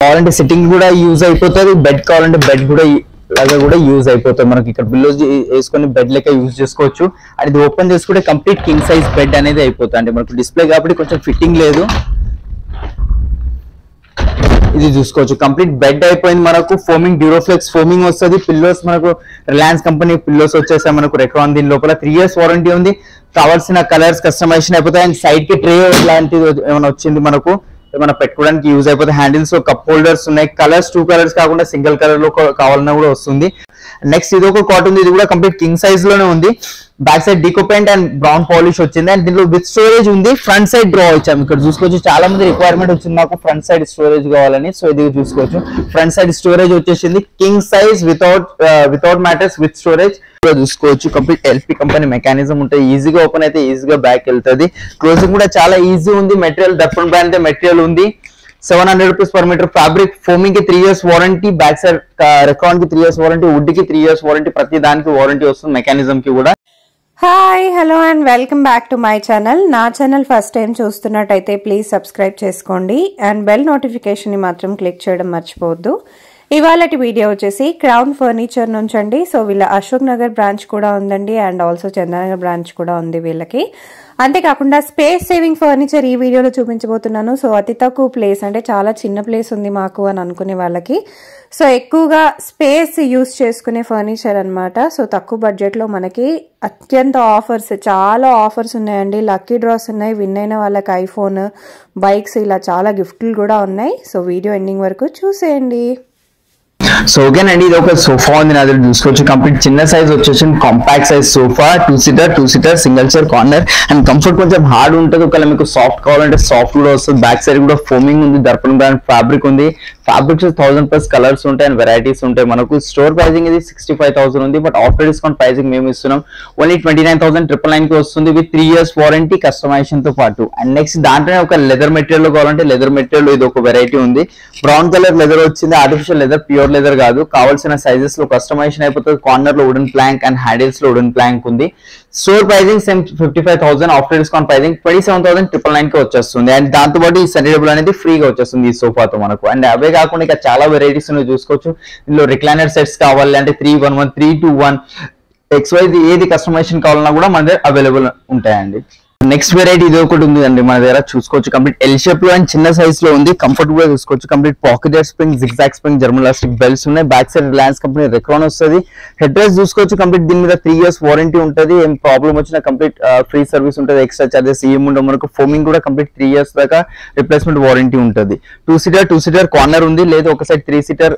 కావాలంటే సిట్టింగ్ కూడా యూజ్ అయిపోతుంది, బెడ్ కావాలంటే బెడ్ కూడా లాగా కూడా యూజ్ అయిపోతుంది. మనకి ఇక్కడ పిల్లోస్ వేసుకొని బెడ్ లెక్క యూజ్ చేసుకోవచ్చు. అండ్ ఇది ఓపెన్ చేసుకుంటే కంప్లీట్ కింగ్ సైజ్ బెడ్ అనేది అయిపోతుంది. అంటే మనకు డిస్ప్లే కాబట్టి కొంచెం ఫిట్టింగ్ లేదు, ఇది చూసుకోవచ్చు. కంప్లీట్ బెడ్ అయిపోయింది. మనకు ఫోమింగ్ డ్యూరోఫ్లెక్స్ ఫోమింగ్ వస్తుంది. పిల్లోస్ మనకు రిలయన్స్ కంపెనీ పిల్లోస్ వచ్చేసాయి మనకు రెక్రాన్. దీని లోపల 3 years వారంటీ ఉంది. కావాల్సిన కలర్స్ కస్టమైజేషన్ అయిపోతాయి. అండ్ సైడ్ కి ట్రే లాంటిది ఏమైనా వచ్చింది మనకు ఏమైనా పెట్టుకోవడానికి యూజ్ అయిపోతాయి. హ్యాండిల్స్ కప్ హోల్డర్స్ ఉన్నాయి. కలర్స్ 2 colors కాకుండా సింగిల్ కలర్ లో కావాలన్నా కూడా వస్తుంది. నెక్స్ట్ ఇది ఒక కాట్ ఉంది, ఇది కూడా కంప్లీట్ కింగ్ సైజ్ లోనే ఉంది. Back side deco paint and brown polish వచ్చింది. అండ్ దీంట్లో విత్ స్టోరేజ్ ఉంది. ఫ్రంట్ సైడ్ డ్రా ఇచ్చాము. ఇక్కడ చూసుకోవచ్చు చాలా మంది రిక్వైర్మెంట్ వచ్చింది నాకు ఫ్రంట్ సైడ్ స్టోరేజ్ కావాలని. సో ఇది చూసుకోవచ్చు ఫ్రంట్ సైడ్ స్టోరేజ్ వచ్చేసింది. King size without mattress with storage చూసుకోవచ్చు. కంప్లీట్ ఎల్పి కంపెనీ మెకానిజం ఉంటుంది. ఈజీగా ఓపెన్ అయితే ఈజీగా బ్యాక్ వెళ్తుంది. క్లోజింగ్ కూడా చాలా ఈజీ ఉంది. మెటీరియల్ దర్పణ్ బ్రాండ్ మెటీరియల్ ఉంది. 700 rupees per meter. Fabric foaming కి 3 years warranty, back side reckon కి 3 years వారంటీ, వుడ్ కి 3 years వారంటీ, ప్రతి దానికి వారంటీ వస్తుంది మెకానిజం కి కూడా. Hi hello and welcome back to my channel. నా ఛానల్ ఫస్ట్ టైం చూస్తున్నట్టయితే ప్లీజ్ సబ్స్క్రైబ్ చేసుకోండి అండ్ బెల్ నోటిఫికేషన్ ని మాత్రం క్లిక్ చేయడం మర్చిపోవద్దు. ఇవాళటి వీడియో వచ్చేసి క్రౌన్ ఫర్నిచర్ నుంచి అండి. సో వీళ్ళ అశోక్ నగర్ బ్రాంచ్ కూడా ఉందండి అండ్ ఆల్సో చందానగర్ బ్రాంచ్ కూడా ఉంది వీళ్ళకి. అంతేకాకుండా స్పేస్ సేవింగ్ ఫర్నిచర్ ఈ వీడియోలో చూపించబోతున్నాను. సో అతి తక్కువ ప్లేస్, అంటే చాలా చిన్న ప్లేస్ ఉంది మాకు అని అనుకునే వాళ్ళకి సో ఎక్కువగా స్పేస్ యూస్ చేసుకునే ఫర్నిచర్ అనమాట. సో తక్కువ బడ్జెట్ లో మనకి అత్యంత ఆఫర్స్, చాలా ఆఫర్స్ ఉన్నాయండి. లక్కీ డ్రాస్ ఉన్నాయి, విన్ అయిన వాళ్ళకి ఐఫోన్, బైక్స్, ఇలా చాలా గిఫ్ట్లు కూడా ఉన్నాయి. సో వీడియో ఎండింగ్ వరకు చూసేయండి. సో ఓకేనండి, ఇది ఒక సోఫా ఉంది నా దగ్గర చూసుకోవచ్చు. కంప్లీట్ చిన్న సైజ్ వచ్చేసి compact size sofa, 2 seater single chair corner. And comfort కొంచెం హార్డ్ ఉంటుంది. ఒకవేళ మీకు సాఫ్ట్ కావాలంటే సాఫ్ట్ కూడా వస్తుంది. బ్యాక్ సైడ్ కూడా ఫోమింగ్ ఉంది, దర్పణ్ బ్రాండ్ ఫ్యాబ్రిక్ ఉంది. ఫ్యాబ్రిక్స్ 1000+ కలర్స్ ఉంటాయి అండ్ వెరైటీస్ ఉంటాయి. మనకు స్టోర్ ప్రైసింగ్ ఇది 65,000 ఉంది. బట్ ఆఫ్టర్ డిస్కౌంట్ ప్రైసింగ్ మేము ఇస్తున్నాం ఓన్లీ 29,999 కి వస్తుంది విత్ 3 years వారంటీ కస్టమైజేషన్ తో పాటు. అండ్ నెక్స్ట్ దాంట్లోనే ఒక లెదర్ మెటీరియల్ లో కావాలంటే లెదర్ మెటీరియల్ ఇది ఒక వెరైటీ ఉంది. బ్రౌన్ కలర్ లెదర్ వచ్చింది, ఆర్టిఫిషియల్ లెదర్, ప్యూర్ లెదర్ కాదు. కావాల్సిన సైజెస్ లో కస్టమైజేషన్ అయిపోతుంది. కార్నర్ లో వుడెన్ ప్లాంక్ అండ్ హ్యాండిల్స్ లో వుడెన్ ప్లాంక్ ఉంది. Store pricing same 55,000, after discount pricing 27,999 కి వచ్చేస్తుంది. అండ్ దాంతో పాటు ఈ సన్నీ టేబుల్ అనేది ఫ్రీగా వచ్చేస్తుంది ఈ సోఫాతో మనకు. అండ్ అవే కాకుండా ఇక చాలా వెరైటీస్ ఉన్నాయి చూసుకోవచ్చు. ఇందులో రిక్లైనర్ సెట్స్ కావాలి అంటే 311, 321, XY ఏది కస్టమైజేషన్ కావాలన్నా కూడా మన దగ్గర అవైలబుల్ ఉంటాయండి. నెక్స్ట్ వెరైటీ ఇది ఒకటి ఉంది అండి మన దగ్గర చూసుకోవచ్చు. కంప్లీట్ ఎల్ షేప్ లో అండ్ చిన్న సైజ్ లో ఉంది. కంఫర్ట్ కూడా చూసుకోవచ్చు. Complete pocket spring, zigzag spring, German elastic belts ఉన్నాయి. Back side Reliance company Recron వస్తుంది. హెడ్ రెస్ట్ చూసుకోవచ్చు. కంప్లీట్ దీని మీద 3 years వారంటీ ఉంటుంది. ఏం ప్రాబ్లం వచ్చినా కంప్లీట్ ఫ్రీ సర్వీస్ ఉంటుంది. ఎక్స్ట్రా చార్జెస్ ఏం ఉండవు మనకు. ఫోమింగ్ కూడా కంప్లీట్ 3 years దాకా రిప్లేస్మెంట్ వారంటీ ఉంటుంది. 2 seater కార్నర్ ఉంది, లేదు ఒక సైడ్ 3 seater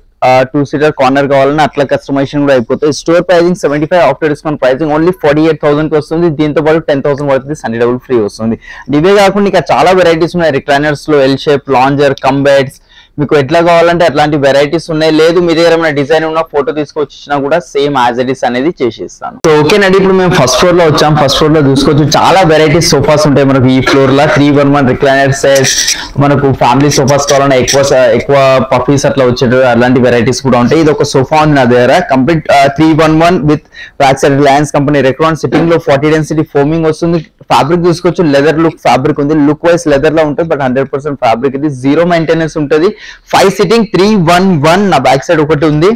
2 seater కార్నర్ కావాలన్నా అట్లా కస్టమైజేషన్ కూడా అయిపోతుంది. Store pricing 75, after discount pricing only 48,000 కి వస్తుంది. దీంతో పాటు 10,000 పడుతుంది, సన్నీ టేబుల్ ఫ్రీ వస్తుంది. ఇవే కాకుండా ఇంకా చాలా వెరైటీస్ ఉన్నాయి. రిక్లైనర్స్ లో L shape, lounger, come beds, మీకు ఎట్లా కావాలంటే అట్లాంటి వెరైటీస్ ఉన్నాయి. లేదు మీ దగ్గర ఏమైనా డిజైన్ ఉన్న ఫోటో తీసుకొచ్చి ఇచ్చినా కూడా సేమ్ యాజ్ ఇట్ ఇస్ అనేది చేసేస్తాను. సో ఓకేనండి, ఇప్పుడు మేము ఫస్ట్ ఫ్లోర్ లో వచ్చాం. ఫస్ట్ ఫ్లోర్ లో చూసుకోవచ్చు చాలా వెరైటీస్ సోఫాస్ ఉంటాయి మనకు ఈ ఫ్లోర్ లో. 311 రిక్లైనర్ సెట్స్, మనకు ఫ్యామిలీ సోఫాస్ కావాలన్నా ఎక్కువ పఫీస్ అట్లా వచ్చేటప్పుడు అలాంటి వెరైటీస్ కూడా ఉంటాయి. ఇది ఒక సోఫా ఉంది నా దగ్గర. Complete 311 with back side Reliance company Recron, sitting లో 40 density ఫోమింగ్ వస్తుంది. ఫ్యాబ్రిక్ చూసుకోవచ్చు, లెదర్ లుక్ ఫ్యాబ్రిక్ ఉంది. లుక్ వైజ్ లెదర్ లో ఉంటుంది బట్ 100% ఫ్యాబ్రిక్. ఇది 0 మెయింటెనెన్స్ ఉంటుంది. 5 sitting 311 నా బ్యాక్ సైడ్ ఒకటి ఉంది.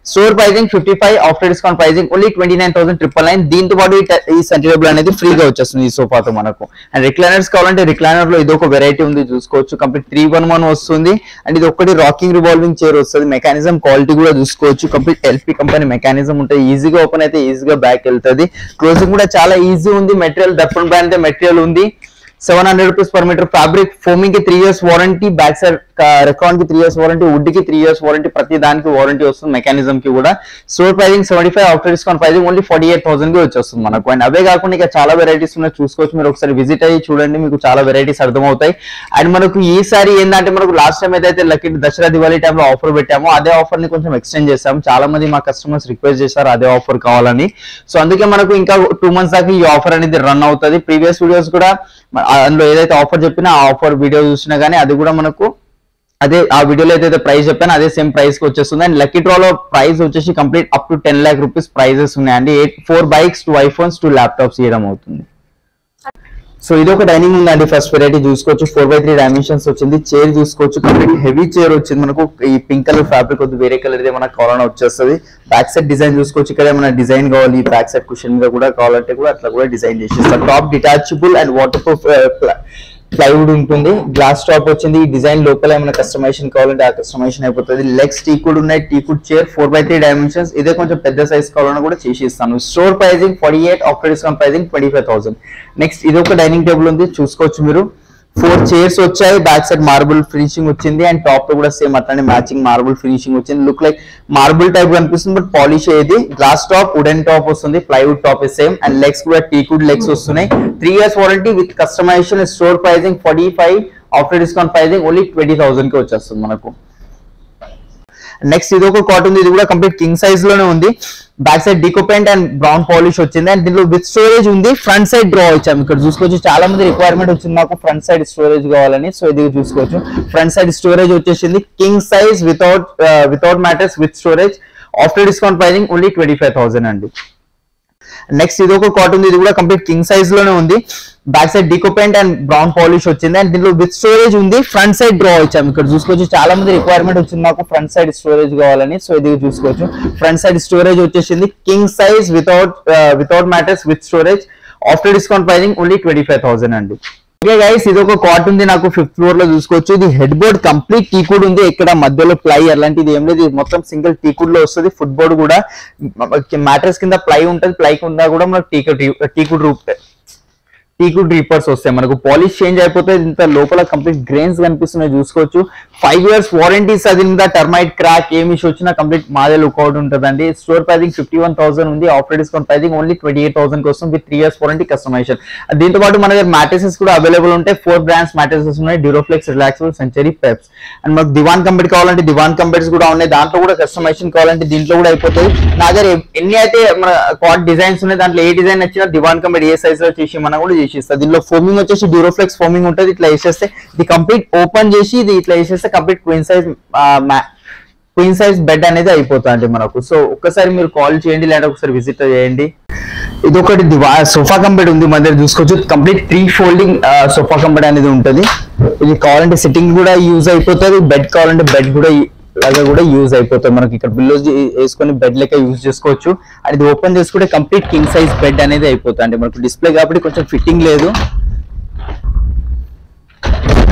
Store pricing 55, after discount pricing only 29,999. దీంతో పాటు ఈ సన్నీ టేబుల్ అనేది ఫ్రీగా వచ్చేస్తుంది ఈ సోఫాతో మనకు. అండ్ రిక్లైనర్స్ కావాలంటే రిక్లైనర్ లో ఇది ఒక వెరైటీ ఉంది చూసుకోవచ్చు. కంప్లీట్ 311 వస్తుంది. అండ్ ఇది ఒకటి రాకింగ్ రివాల్వింగ్ చైర్ వస్తుంది. మెకానిజం క్వాలిటీ కూడా చూసుకోవచ్చు. కంప్లీట్ ఎల్పి కంపెనీ మెకానిజం ఉంటుంది. ఈజీగా ఓపెన్ అయితే ఈజీగా బ్యాక్ వెళ్తుంది. క్లోజింగ్ కూడా చాలా ఈజీ ఉంది. మెటీరియల్ దర్పణ్ బ్రాండ్ మెటీరియల్ ఉంది. 700 rupees per meter. Fabric foaming కి 3 years warranty, back side reckon కి 3 years వారంటీ, వుడ్ కి 3 years వారంటీ, ప్రతి దానికి వారంటీ వస్తుంది మెకానిజం కి కూడా. Store pricing 75, after discount pricing only 48,000 కి వచ్చేస్తుంది మనకు. అండ్ అవే కాకుండా ఇక చాలా వెరైటీస్ ఉన్నాయి చూసుకోవచ్చు. మీరు ఒకసారి విజిట్ అయ్యి చూడండి, మీకు చాలా వెరైటీస్ అర్థమవుతాయి. అండ్ మనకు ఈసారి ఏంటంటే మనకు లాస్ట్ టైం ఏదైతే లక్కీ దసరా దివాళీ టైంలో ఆఫర్ పెట్టామో అదే ఆఫర్ ని కొంచెం ఎక్స్టెండ్ చేస్తాం. చాలా మంది మా కస్టమర్స్ రిక్వెస్ట్ చేశారు అదే ఆఫర్ కావాలని. సో అందుకే మనకు ఇంకా 2 months దాకా ఈ ఆఫర్ అనేది రన్ అవుతుంది. ప్రీవియస్ వీడియోస్ కూడా అందులో ఏదైతే ఆఫర్ చెప్పినా ఆ ఆఫర్ వీడియో చూసినా కానీ అది కూడా మనకు అదే ఆ వీడియోలో ఏదైతే ప్రైస్ చెప్పానో అదే సేమ్ ప్రైస్ కి వచ్చేస్తుంది. అండ్ లక్కీ డ్రాలో ప్రైస్ వచ్చేసి complete up to 10 lakh rupees prizes ఉన్నాయండి. 4 bikes, 2 iPhones, 2 laptops ఇవ్వడం అవుతుంది. సో ఇది ఒక డైనింగ్ ఉందండి. ఫస్ట్ వెరైటీ చూసుకోవచ్చు, 4x3 డైమెన్షన్స్ వచ్చింది. చైర్ చూసుకోవచ్చు, కంప్లీట్ హెవీ చైర్ వచ్చింది మనకు. ఈ పింక్ కలర్ ఫ్యాబ్రిక్ వద్దు, వేరే కలర్ ఇదే మనకు కావాలని వచ్చేస్తుంది. బ్యాక్ సైడ్ డిజైన్ చూసుకోవచ్చు, ఇక్కడ ఏమైనా డిజైన్ కావాలి బ్యాక్ సైడ్ కుషన్ మీద కూడా కావాలంటే కూడా అట్లా కూడా డిజైన్ చేసేస్తారు. Top detachable and water proof plywood ఉంటుంది. గ్లాస్ టాప్ వచ్చింది. ఈ డిజైన్ లోపల ఏమైనా కస్టమైజేషన్ కావాలంటే ఆ కస్టమైజేషన్ అయిపోతుంది. లెగ్స్ టీకుడ్ ఉన్నాయి, టీకుడ్ చైర్ 4x3 డైమెన్షన్స్. ఇదే కొంచెం పెద్ద సైజ్ కావాలన్నా కూడా చేసి ఇస్తాను. Store pricing 48, after discount pricing 25,000. Next ఇది ఒక డైనింగ్ టేబుల్ ఉంది, చూసుకోవచ్చు మీరు. 4 చైర్స్ వచ్చాయి, బ్యాక్ సైడ్ మార్బుల్ ఫినిషింగ్ వచ్చింది అండ్ టాప్ లో కూడా సేమ్ అట్లానే మ్యాచింగ్ మార్బుల్ ఫినిషింగ్ వచ్చింది. లుక్ లైక్ మార్బుల్ టైప్ కనిపిస్తుంది బట్ పాలిష్ అయ్యేది. గ్లాస్ టాప్, వుడెన్ టాప్ వస్తుంది, plywood top same and legs కూడా టీకుడ్ లెగ్స్ వస్తున్నాయి. 3 years warranty with customisation. Store pricing 45, after discount pricing only 20,000 కి వచ్చేస్తుంది మనకు. నెక్స్ట్ ఇది ఒక కాట్ ఉంది, ఇది కూడా కంప్లీట్ కింగ్ సైజ్ లోనే ఉంది. Back side deco paint and brown polish వచ్చింది అండ్ దీంట్లో విత్ స్టోరేజ్ ఉంది. ఫ్రంట్ సైడ్ డ్రా ఇచ్చాము, ఇక్కడ చూసుకోవచ్చు. చాలా మంది రిక్వైర్మెంట్ వచ్చింది మాకు ఫ్రంట్ సైడ్ స్టోరేజ్ కావాలని. సో ఇది చూసుకోవచ్చు, ఫ్రంట్ సైడ్ స్టోరేజ్ వచ్చేసింది. King size without mattress with storage. After discount pricing only 25,000 అండి. నెక్స్ట్ ఇది ఒక కాట్ ఉంది, ఇది కూడా కంప్లీట్ కింగ్ సైజ్ లోనే ఉంది. Back side deco paint and brown polish వచ్చింది అండ్ దీంట్లో విత్ స్టోరేజ్ ఉంది. ఫ్రంట్ సైడ్ డ్రా ఇచ్చాము, ఇక్కడ చూసుకోవచ్చు. చాలా మంది రిక్వైర్మెంట్ వచ్చింది మాకు ఫ్రంట్ సైడ్ స్టోరేజ్ కావాలని. సో ఇది చూసుకోవచ్చు, ఫ్రంట్ సైడ్ స్టోరేజ్ వచ్చేసింది. King size without mattress with storage. After discount pricing only 25,000 అండి. ఓకే గైస్, ఇది ఒక కాట్ ఉంది నాకు 5th floor లో చూసుకోవచ్చు. ఇది హెడ్ బోర్డ్ కంప్లీట్ టీకుడ్ ఉంది, ఇక్కడ మధ్యలో ప్లై అలాంటిది ఏం లేదు. ఇది మొత్తం సింగిల్ టీకుడ్ లో వస్తుంది. ఫుట్ బోర్డ్ కూడా మ్యాట్రెస్ కింద ప్లై ఉంటుంది, ప్లై కింద కూడా మనకు టీకుడ్ రీపర్స్ వస్తాయి మనకు. పాలిష్ చేంజ్ అయిపోతుంది. ఇంత లోపల కంప్లీట్ గ్రెయిన్స్ కనిపిస్తున్నాయి చూసుకోవచ్చు. 5 years వారంటీస్ అది మీద టర్మైట్ క్రాక్ ఏమి ఇష్యూ వచ్చినా కంప్లీట్ మాదే లుక్అవుట్ ఉంటుందండి. స్టోర్ ప్రైజింగ్ 51,000 ఉంది, ఆఫ్టర్ డిస్కౌంట్ ప్రైజింగ్ ఓన్లీ 28,000 కోసం విత్ 3 years వారంటీ కస్టమైజేషన్. దీంతో పాటు మన దగ్గర మ్యాట్రెసెస్ కూడా అవైలబుల్ ఉంటాయి. 4 brands మ్యాట్రెసెస్ ఉన్నాయి, డ్యూరోఫ్లెక్స్, రిలాక్సబుల్, సెంచరీ, పెప్స్. అండ్ మనకు దివాన్ కంపెనీ కావాలంటే దివాన్ కంపెనీస్ కూడా ఉన్నాయి. దాంట్లో కూడా కస్టమైజేషన్ కావాలంటే దీంట్లో కూడా అయిపోతుంది. నా దగ్గర ఎన్ని అయితే మన కాట్ డిజైన్స్ ఉన్నాయి, దాంట్లో ఏ డిజైన్ నచ్చినా దివాన్ కంపెనీ ఏ సైజ్ లో చేసి మనం కూడా చేసిస్తుంది. దీనిలో ఫోమింగ్ వచ్చేసి డ్యూరోఫ్లెక్స్ ఫోమింగ్ ఉంటుంది. ఇట్లా వేసేస్తే ఇది కంప్లీట్ ఓపెన్ చేసి ఇది ఇట్లా వేసేస్తే కంప్లీట్ క్వీన్ సైజ్ బెడ్ అనేది అయిపోతుంది మనకు. సో ఒక్కసారి మీరు కాల్ చేయండి లేదా ఒకసారి విజిట్ చేయండి. ఇది ఒకటి సోఫా కంబెడ్ ఉంది మన దగ్గర చూసుకోవచ్చు. కంప్లీట్ 3 folding సోఫా కంబెడ్ అనేది ఉంటుంది. ఇది కావాలంటే సిట్టింగ్ కూడా యూజ్ అయిపోతుంది, బెడ్ కావాలంటే బెడ్ కూడా లాగా కూడా యూజ్ అయిపోతుంది మనకి. ఇక్కడ పిల్లోస్ వేసుకొని బెడ్ లెక్క యూజ్ చేసుకోవచ్చు. అండ్ ఇది ఓపెన్ చేసుకుంటే కంప్లీట్ కింగ్ సైజ్ బెడ్ అనేది అయిపోతుంది. అంటే మనకు డిస్ప్లే కాబట్టి కొంచెం ఫిట్టింగ్ లేదు.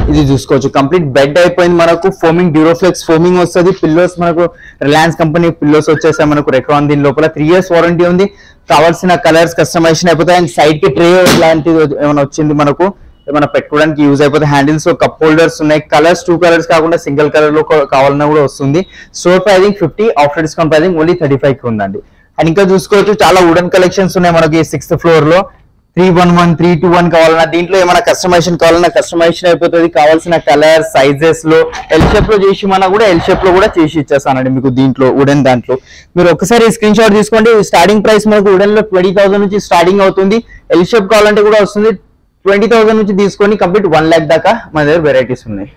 ఇది చూసుకోవచ్చు, కంప్లీట్ బెడ్ అయిపోయింది మనకు. ఫోమింగ్ డ్యూరోఫ్లెక్స్ ఫోమింగ్ వస్తుంది. పిల్లోస్ మనకు రిలయన్స్ కంపెనీ పిల్లోస్ వచ్చేసాయి మనకు. రెక్రాన్ దీని లోపల 3 years వారంటీ ఉంది. కావాల్సిన కలర్స్ కస్టమైజేషన్ అయిపోతాయి. అండ్ సైడ్ కి ట్రే లాంటిది ఏమైనా వచ్చింది మనకు, ఏమైనా పెట్టుకోవడానికి యూజ్ అయిపోతుంది. హ్యాండిల్స్, కప్ హోల్డర్స్ ఉన్నాయి. కలర్స్ 2 colors కాకుండా సింగిల్ కలర్ లో కావాలన్నా కూడా వస్తుంది. Store pricing 50, after discount pricing only 35 కి ఉందండి. అండ్ ఇంకా చూసుకోవచ్చు, చాలా వుడెన్ కలెక్షన్స్ ఉన్నాయి మనకి 6th floor లో. 311, 321 కావాలన్నా, దీంట్లో ఏమైనా కస్టమైజేషన్ కావాలన్నా కస్టమైజేషన్ అయిపోతుంది. కావాల్సిన కలర్ సైజెస్ లో ఎల్ షేప్ లో చేసి మన కూడా ఎల్ షేప్ లో కూడా చేసి ఇచ్చేస్తానండి మీకు. దీంట్లో వుడెన్ దాంట్లో మీరు ఒకసారి స్క్రీన్ షాట్ తీసుకోండి. స్టార్టింగ్ ప్రైస్ మనకు వుడెన్ లో 20,000 నుంచి స్టార్టింగ్ అవుతుంది. ఎల్ షేప్ కావాలంటే కూడా వస్తుంది. 20,000 నుంచి తీసుకొని కంప్లీట్ 1 lakh దాకా మన దగ్గర వెరైటీస్ ఉన్నాయి.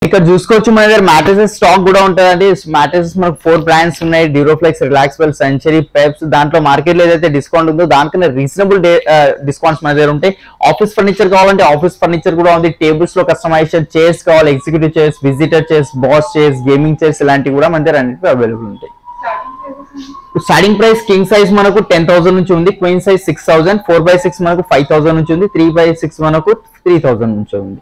ఇక్కడ చూసుకోవచ్చు మన దగ్గర మ్యాట్రెసెస్ స్టాక్ కూడా ఉంటుందండి. మ్యాట్రెసెస్ మనకు 4 brands ఉన్నాయి. Duroflex, Relaxable, Century, Peps. దాంట్లో మార్కెట్ లో ఏదైతే డిస్కౌంట్ ఉందో దానికన్నా రీజనబుల్ డిస్కౌంట్స్ మన దగ్గర ఉంటాయి. ఆఫీస్ ఫర్నిచర్ కావాలంటే ఆఫీస్ ఫర్నిచర్ కూడా ఉంది. టేబుల్స్ లో కస్టమైజేషన్, చైర్స్ కావాలి, executive chairs, visitor chairs, boss chairs, gaming chairs ఇలాంటివి కూడా మన దగ్గర అన్నిటికీ అవైలబుల్ ఉంటాయి. స్టార్టింగ్ ప్రైస్ కింగ్ సైజ్ మనకు 10,000 నుంచి ఉంది. క్వీన్ సైజ్ 6,000, 4x6 మనకు 5,000 నుంచి ఉంది. 3x6 మనకు 3,000 నుంచి ఉంది.